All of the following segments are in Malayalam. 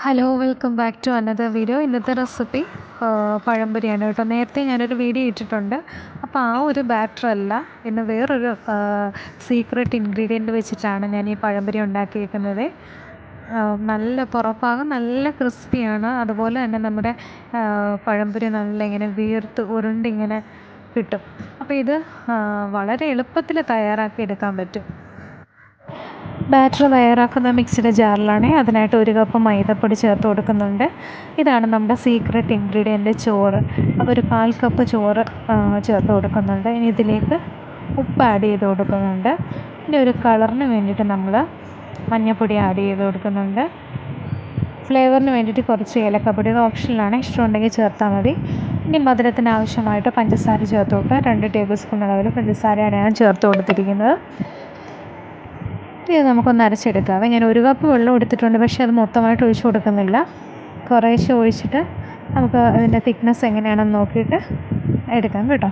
Hello welcome back to another video. ഇന്നത്തെ റെസിപ്പി പഴംപൊരിയാണ് കേട്ടോ. നേരത്തെ ഞാനൊരു വീഡിയോ ഇട്ടിട്ടുണ്ട്. അപ്പോൾ ആ ഒരു ബാറ്റർ അല്ല, ഇന്ന് വേറൊരു സീക്രട്ട് ഇൻഗ്രീഡിയൻറ്റ് വെച്ചിട്ടാണ് ഞാൻ ഈ പഴംപൊരി ഉണ്ടാക്കിയിരിക്കുന്നത്. നല്ല പുറഭാഗം നല്ല ക്രിസ്പിയാണ്, അതുപോലെ തന്നെ നമ്മുടെ പഴംപൊരി നല്ല ഇങ്ങനെ വീർത്ത് ഉരുണ്ടിങ്ങനെ കിട്ടും. അപ്പോൾ ഇത് വളരെ എളുപ്പത്തിൽ തയ്യാറാക്കി എടുക്കാൻ പറ്റും. ബാറ്റർ തയ്യാറാക്കുന്ന മിക്സിയുടെ ജാറിലാണ്. അതിനായിട്ട് 1 കപ്പ് മൈദപ്പൊടി ചേർത്ത് കൊടുക്കുന്നുണ്ട്. ഇതാണ് നമ്മുടെ സീക്രട്ട് ഇൻഗ്രീഡിയൻറ്റ്, ചോറ്. അപ്പോൾ ഒരു 1/4 കപ്പ് ചോറ് ചേർത്ത് കൊടുക്കുന്നുണ്ട്. ഇനി ഇതിലേക്ക് ഉപ്പ് ആഡ് ചെയ്ത് കൊടുക്കുന്നുണ്ട്. ഇനി ഒരു കളറിന് വേണ്ടിയിട്ട് നമ്മൾ മഞ്ഞൾപ്പൊടി ആഡ് ചെയ്ത് കൊടുക്കുന്നുണ്ട്. ഫ്ലേവറിന് വേണ്ടിയിട്ട് കുറച്ച് ഏലക്കപ്പൊടി, ഇത് ഓപ്ഷനിലാണ്, ഇഷ്ടമുണ്ടെങ്കിൽ ചേർത്താൽ മതി. ഇനി മധുരത്തിന് ആവശ്യമായിട്ട് പഞ്ചസാര ചേർത്ത് കൊടുക്കുക. 2 ടേബിൾ സ്പൂൺ അളവിൽ പഞ്ചസാരയാണ് ഞാൻ ചേർത്ത് കൊടുത്തിരിക്കുന്നത്. ഇത് നമുക്കൊന്ന് അരച്ചെടുക്കാം. ഞാൻ 1 കപ്പ് വെള്ളം എടുത്തിട്ടുണ്ട്, പക്ഷേ അത് മൊത്തമായിട്ട് ഒഴിച്ച് കൊടുക്കുന്നില്ല. കുറേശ്ശെ ഒഴിച്ചിട്ട് നമുക്ക് അതിൻ്റെ തിക്നെസ് എങ്ങനെയാണെന്ന് നോക്കിയിട്ട് എടുക്കാം കേട്ടോ.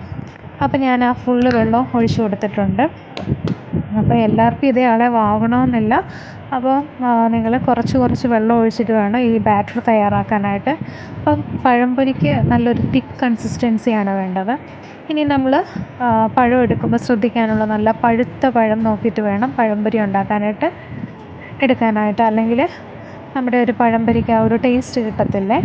അപ്പോൾ ഞാൻ ആ ഫുള്ള് വെള്ളം ഒഴിച്ച് കൊടുത്തിട്ടുണ്ട്. അപ്പോൾ എല്ലാവർക്കും ഇതേ അളവാകണമെന്നില്ല. അപ്പോൾ നിങ്ങൾ കുറച്ച് വെള്ളം ഒഴിച്ചിട്ട് വേണം ഈ ബാറ്റർ തയ്യാറാക്കാനായിട്ട്. അപ്പം പഴംപൊരിക്ക് നല്ലൊരു തിക്ക് കൺസിസ്റ്റൻസിയാണ് വേണ്ടത്. ഇനി നമ്മൾ പഴം എടുക്കുമ്പോൾ ശ്രദ്ധിക്കാനുള്ള, നല്ല പഴുത്ത പഴം നോക്കിയിട്ട് വേണം പഴംപൊരി എടുക്കാനായിട്ട്, അല്ലെങ്കിൽ നമ്മുടെ ഒരു പഴംപൊരിക്ക് ആ ഒരു ടേസ്റ്റ് കിട്ടത്തില്ലേ.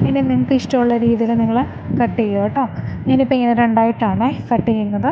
ഇനി നിങ്ങൾക്ക് ഇഷ്ടമുള്ള രീതിയിൽ നിങ്ങൾ കട്ട് ചെയ്യുക കേട്ടോ. ഞാനിപ്പോൾ ഇങ്ങനെ 2ആയിട്ടാണ് കട്ട് ചെയ്യുന്നത്.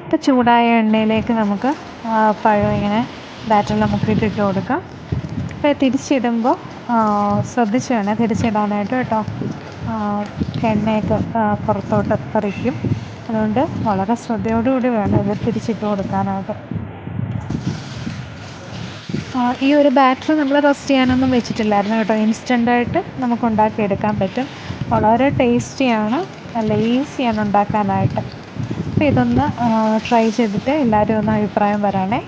ഇപ്പോൾ ചൂടായ എണ്ണയിലേക്ക് നമുക്ക് പഴം ഇങ്ങനെ ബാറ്ററിൽ മുക്കിയിട്ട് ഇട്ട് കൊടുക്കാം. അപ്പോൾ തിരിച്ചിടുമ്പോൾ ശ്രദ്ധിച്ച് വേണം തിരിച്ചിടാനായിട്ട് കേട്ടോ. എണ്ണയൊക്കെ പുറത്തോട്ട് തെറിക്കും. അതുകൊണ്ട് വളരെ ശ്രദ്ധയോടുകൂടി വേണം ഇത് തിരിച്ചിട്ട് കൊടുക്കാനായിട്ട്. ഈ ഒരു ബാറ്റർ നമ്മൾ റെസ്റ്റ് ചെയ്യാനൊന്നും വെച്ചിട്ടില്ലായിരുന്നു കേട്ടോ. ഇൻസ്റ്റൻ്റായിട്ട് നമുക്ക് ഉണ്ടാക്കിയെടുക്കാൻ പറ്റും. വളരെ ടേസ്റ്റിയാണ്, നല്ല ഈസിയാണ് ഉണ്ടാക്കാനായിട്ട്. അപ്പോൾ ഇതൊന്ന് ട്രൈ ചെയ്തിട്ട് എല്ലാവരും ഒന്ന് അഭിപ്രായം പറയണേ.